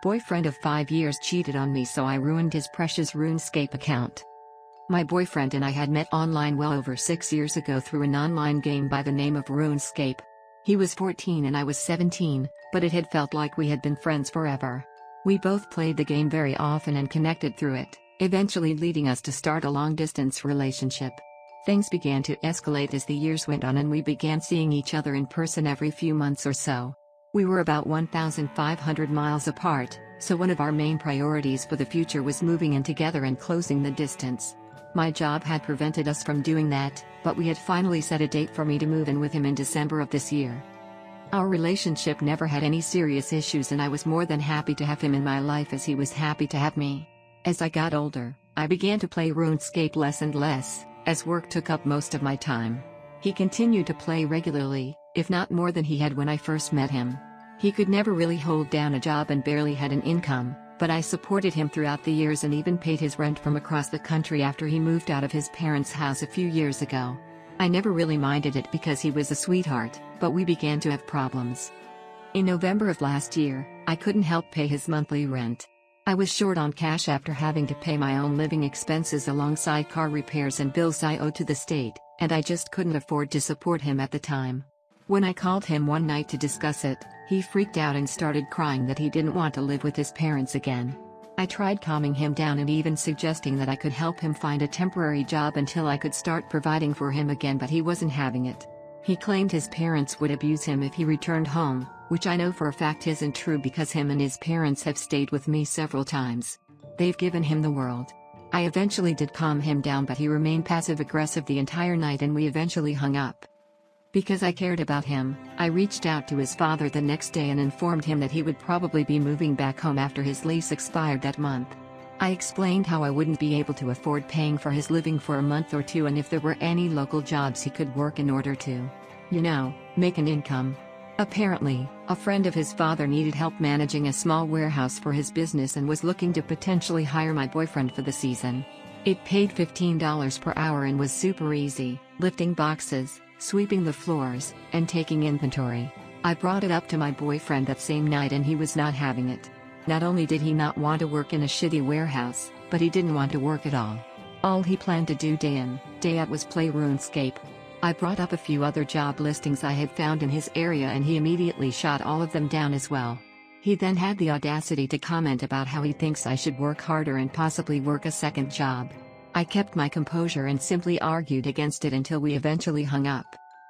Boyfriend of 5 years cheated on me, so I ruined his precious RuneScape account. My boyfriend and I had met online well over 6 years ago through an online game by the name of RuneScape. He was 14 and I was 17, but it had felt like we had been friends forever. We both played the game very often and connected through it, eventually leading us to start a long-distance relationship. Things began to escalate as the years went on and we began seeing each other in person every few months or so. We were about 1,500 miles apart, so one of our main priorities for the future was moving in together and closing the distance. My job had prevented us from doing that, but we had finally set a date for me to move in with him in December of this year. Our relationship never had any serious issues and I was more than happy to have him in my life as he was happy to have me. As I got older, I began to play RuneScape less and less, as work took up most of my time. He continued to play regularly, if not more than he had when I first met him. He could never really hold down a job and barely had an income, but I supported him throughout the years and even paid his rent from across the country after he moved out of his parents' house a few years ago. I never really minded it because he was a sweetheart, but we began to have problems. In November of last year, I couldn't help pay his monthly rent. I was short on cash after having to pay my own living expenses alongside car repairs and bills I owed to the state, and I just couldn't afford to support him at the time. When I called him one night to discuss it, he freaked out and started crying that he didn't want to live with his parents again. I tried calming him down and even suggesting that I could help him find a temporary job until I could start providing for him again, but he wasn't having it. He claimed his parents would abuse him if he returned home, which I know for a fact isn't true because him and his parents have stayed with me several times. They've given him the world. I eventually did calm him down, but he remained passive-aggressive the entire night and we eventually hung up. Because I cared about him, I reached out to his father the next day and informed him that he would probably be moving back home after his lease expired that month. I explained how I wouldn't be able to afford paying for his living for a month or two and if there were any local jobs he could work in order to, make an income. Apparently, a friend of his father needed help managing a small warehouse for his business and was looking to potentially hire my boyfriend for the season. It paid $15 per hour and was super easy, lifting boxes, sweeping the floors, and taking inventory. I brought it up to my boyfriend that same night and he was not having it. Not only did he not want to work in a shitty warehouse, but he didn't want to work at all. All he planned to do day in, day out was play RuneScape. I brought up a few other job listings I had found in his area and he immediately shot all of them down as well. He then had the audacity to comment about how he thinks I should work harder and possibly work a second job. I kept my composure and simply argued against it until we eventually hung up.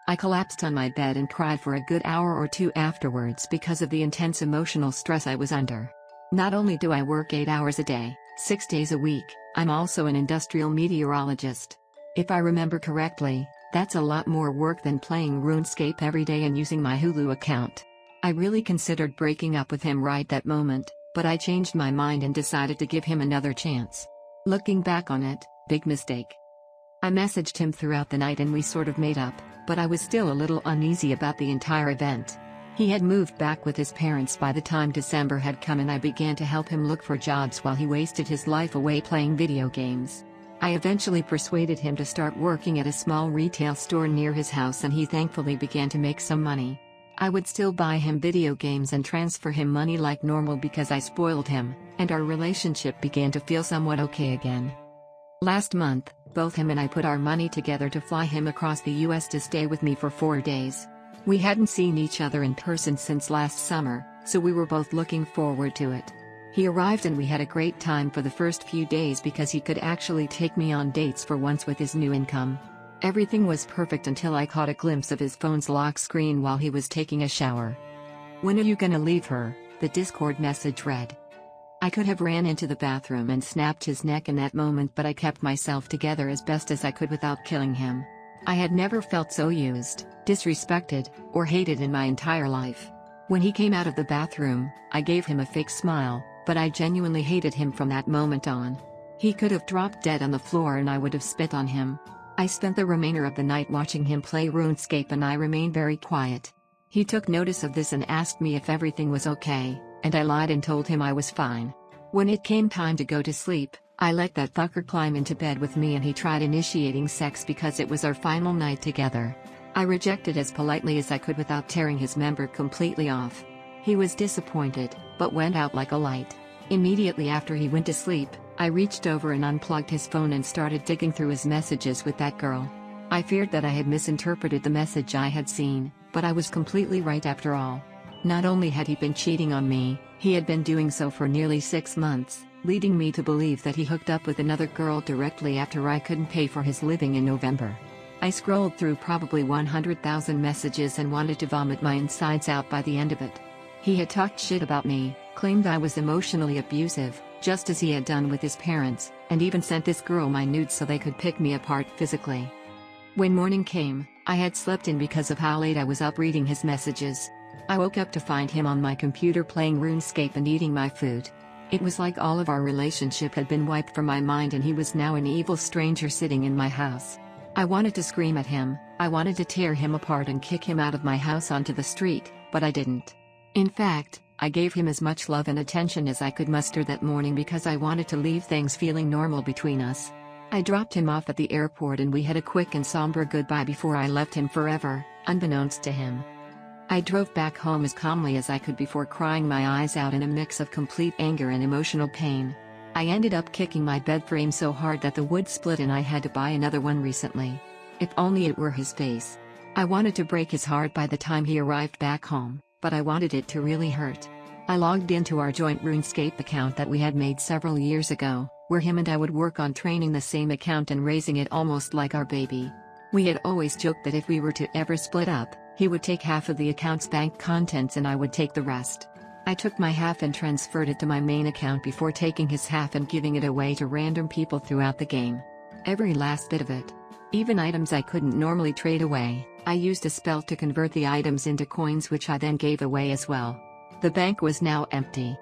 I collapsed on my bed and cried for a good hour or two afterwards because of the intense emotional stress I was under. Not only do I work 8 hours a day, 6 days a week, I'm also an industrial meteorologist. If I remember correctly, that's a lot more work than playing RuneScape every day and using my Hulu account. I really considered breaking up with him right that moment, but I changed my mind and decided to give him another chance. Looking back on it, big mistake. I messaged him throughout the night and we sort of made up, but I was still a little uneasy about the entire event. He had moved back with his parents by the time December had come and I began to help him look for jobs while he wasted his life away playing video games. I eventually persuaded him to start working at a small retail store near his house and he thankfully began to make some money. I would still buy him video games and transfer him money like normal because I spoiled him, and our relationship began to feel somewhat okay again. Last month, both him and I put our money together to fly him across the US to stay with me for 4 days. We hadn't seen each other in person since last summer, so we were both looking forward to it. He arrived and we had a great time for the first few days because he could actually take me on dates for once with his new income. Everything was perfect until I caught a glimpse of his phone's lock screen while he was taking a shower. "When are you gonna leave her?" the Discord message read. I could have ran into the bathroom and snapped his neck in that moment, but I kept myself together as best as I could without killing him. I had never felt so used, disrespected, or hated in my entire life. When he came out of the bathroom, I gave him a fake smile, but I genuinely hated him from that moment on. He could have dropped dead on the floor and I would have spit on him. I spent the remainder of the night watching him play RuneScape and I remained very quiet. He took notice of this and asked me if everything was okay, and I lied and told him I was fine. When it came time to go to sleep, I let that fucker climb into bed with me and he tried initiating sex because it was our final night together. I rejected as politely as I could without tearing his member completely off. He was disappointed, but went out like a light. Immediately after he went to sleep, I reached over and unplugged his phone and started digging through his messages with that girl. I feared that I had misinterpreted the message I had seen, but I was completely right after all. Not only had he been cheating on me, he had been doing so for nearly 6 months, leading me to believe that he hooked up with another girl directly after I couldn't pay for his living in November. I scrolled through probably 100,000 messages and wanted to vomit my insides out by the end of it. He had talked shit about me, claimed I was emotionally abusive, just as he had done with his parents, and even sent this girl my nudes so they could pick me apart physically. When morning came, I had slept in because of how late I was up reading his messages. I woke up to find him on my computer playing RuneScape and eating my food. It was like all of our relationship had been wiped from my mind and he was now an evil stranger sitting in my house. I wanted to scream at him, I wanted to tear him apart and kick him out of my house onto the street, but I didn't. In fact, I gave him as much love and attention as I could muster that morning because I wanted to leave things feeling normal between us. I dropped him off at the airport and we had a quick and somber goodbye before I left him forever, unbeknownst to him. I drove back home as calmly as I could before crying my eyes out in a mix of complete anger and emotional pain. I ended up kicking my bed frame so hard that the wood split and I had to buy another one recently. If only it were his face. I wanted to break his heart by the time he arrived back home, but I wanted it to really hurt. I logged into our joint RuneScape account that we had made several years ago, where him and I would work on training the same account and raising it almost like our baby. We had always joked that if we were to ever split up, he would take half of the account's bank contents and I would take the rest. I took my half and transferred it to my main account before taking his half and giving it away to random people throughout the game. Every last bit of it. Even items I couldn't normally trade away, I used a spell to convert the items into coins which I then gave away as well. The bank was now empty.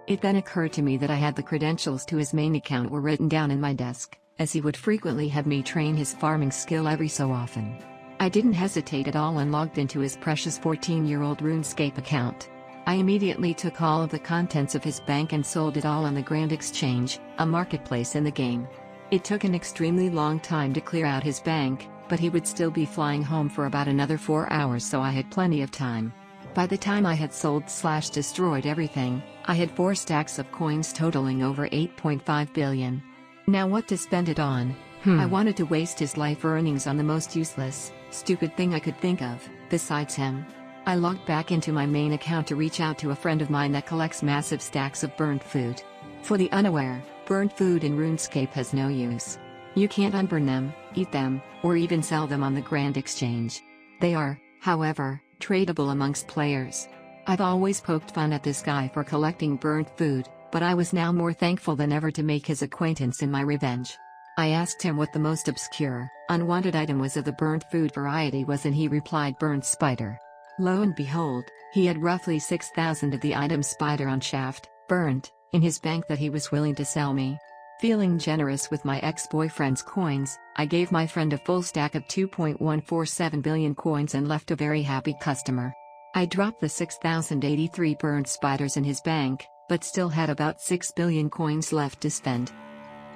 It then occurred to me that I had the credentials to his main account were written down in my desk, as he would frequently have me train his farming skill every so often. I didn't hesitate at all and logged into his precious 14-year-old RuneScape account. I immediately took all of the contents of his bank and sold it all on the Grand Exchange, a marketplace in the game. It took an extremely long time to clear out his bank, but he would still be flying home for about another 4 hours, so I had plenty of time. By the time I had sold/destroyed everything, I had 4 stacks of coins totaling over 8.5 billion. Now what to spend it on? I wanted to waste his life earnings on the most useless, stupid thing I could think of, besides him. I logged back into my main account to reach out to a friend of mine that collects massive stacks of burnt food. For the unaware, burnt food in RuneScape has no use. You can't unburn them, eat them, or even sell them on the Grand Exchange. They are, however, tradable amongst players. I've always poked fun at this guy for collecting burnt food, but I was now more thankful than ever to make his acquaintance in my revenge. I asked him what the most obscure, unwanted item was of the burnt food variety was, and he replied burnt spider. Lo and behold, he had roughly 6,000 of the item spider on shaft, burnt, in his bank that he was willing to sell me. Feeling generous with my ex-boyfriend's coins, I gave my friend a full stack of 2.147 billion coins and left a very happy customer. I dropped the 6,083 burnt spiders in his bank, but still had about 6 billion coins left to spend.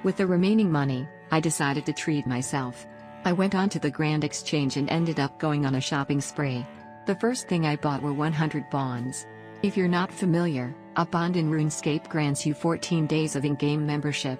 With the remaining money, I decided to treat myself. I went on to the Grand Exchange and ended up going on a shopping spree. The first thing I bought were 100 bonds. If you're not familiar, a bond in RuneScape grants you 14 days of in-game membership.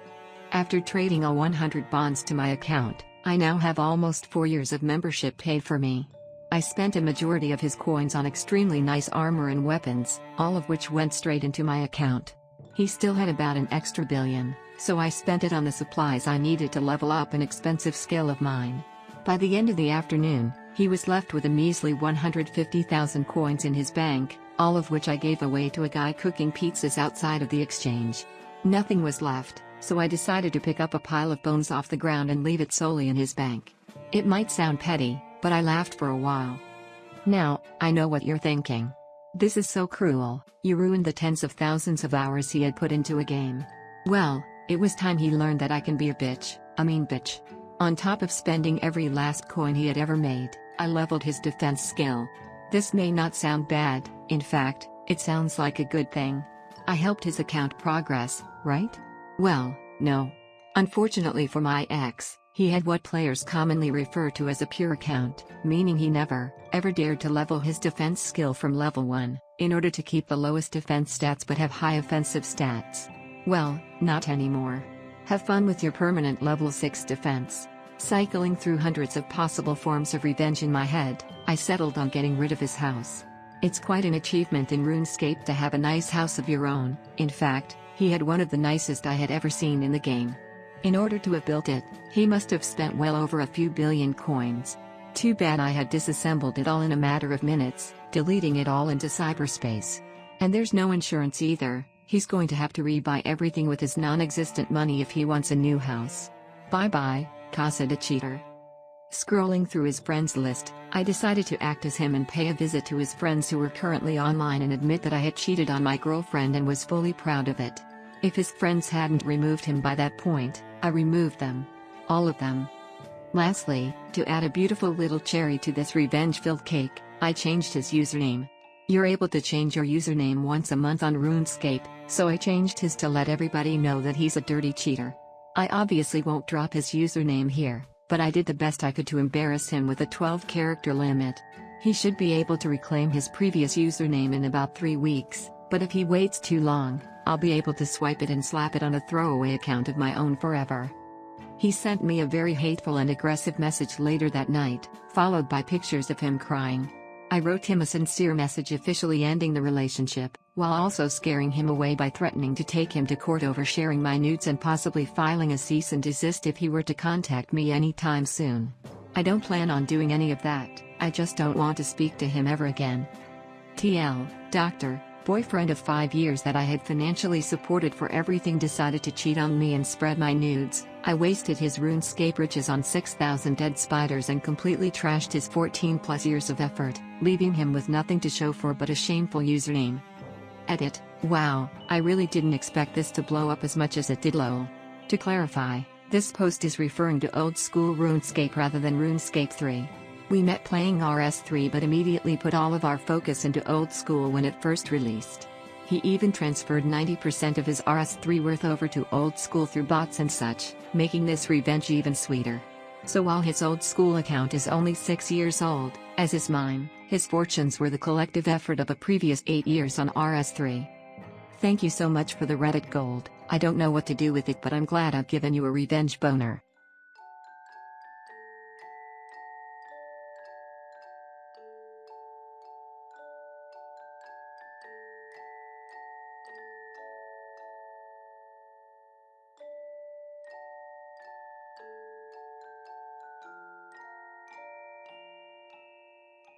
After trading all 100 bonds to my account, I now have almost 4 years of membership paid for me. I spent a majority of his coins on extremely nice armor and weapons, all of which went straight into my account. He still had about an extra billion, so I spent it on the supplies I needed to level up an expensive skill of mine. By the end of the afternoon, he was left with a measly 150,000 coins in his bank, all of which I gave away to a guy cooking pizzas outside of the exchange. Nothing was left, so I decided to pick up a pile of bones off the ground and leave it solely in his bank. It might sound petty, but I laughed for a while. Now, I know what you're thinking. This is so cruel, you ruined the tens of thousands of hours he had put into a game. Well, it was time he learned that I can be a mean bitch. On top of spending every last coin he had ever made, I leveled his defense skill. This may not sound bad, in fact, it sounds like a good thing. I helped his account progress, right? Well, no. Unfortunately for my ex, He had what players commonly refer to as a pure account, meaning he never, ever dared to level his defense skill from level 1, in order to keep the lowest defense stats but have high offensive stats. Well, not anymore. Have fun with your permanent level 6 defense. Cycling through hundreds of possible forms of revenge in my head, I settled on getting rid of his house. It's quite an achievement in RuneScape to have a nice house of your own. In fact, he had one of the nicest I had ever seen in the game. In order to have built it, he must have spent well over a few billion coins. Too bad I had disassembled it all in a matter of minutes, deleting it all into cyberspace. And there's no insurance either. He's going to have to rebuy everything with his non-existent money if he wants a new house. Bye bye, Casa de Cheater. Scrolling through his friends list, I decided to act as him and pay a visit to his friends who were currently online and admit that I had cheated on my girlfriend and was fully proud of it. If his friends hadn't removed him by that point, I removed them. All of them. Lastly, to add a beautiful little cherry to this revenge-filled cake, I changed his username. You're able to change your username once a month on RuneScape, so I changed his to let everybody know that he's a dirty cheater. I obviously won't drop his username here, but I did the best I could to embarrass him with a 12-character limit. He should be able to reclaim his previous username in about 3 weeks, but if he waits too long, I'll be able to swipe it and slap it on a throwaway account of my own forever. He sent me a very hateful and aggressive message later that night, followed by pictures of him crying. I wrote him a sincere message officially ending the relationship, while also scaring him away by threatening to take him to court over sharing my nudes and possibly filing a cease and desist if he were to contact me anytime soon. I don't plan on doing any of that, I just don't want to speak to him ever again. TL, Dr. Boyfriend of 5 years that I had financially supported for everything decided to cheat on me and spread my nudes. I wasted his RuneScape riches on 6,000 dead spiders and completely trashed his 14+ years of effort, leaving him with nothing to show for but a shameful username. Edit. Wow, I really didn't expect this to blow up as much as it did lol. To clarify, this post is referring to old school RuneScape rather than RuneScape 3. We met playing RS3 but immediately put all of our focus into old school when it first released. He even transferred 90% of his RS3 worth over to old school through bots and such, making this revenge even sweeter. So while his old school account is only 6 years old, as is mine, his fortunes were the collective effort of a previous 8 years on RS3. Thank you so much for the Reddit gold. I don't know what to do with it, but I'm glad I've given you a revenge boner.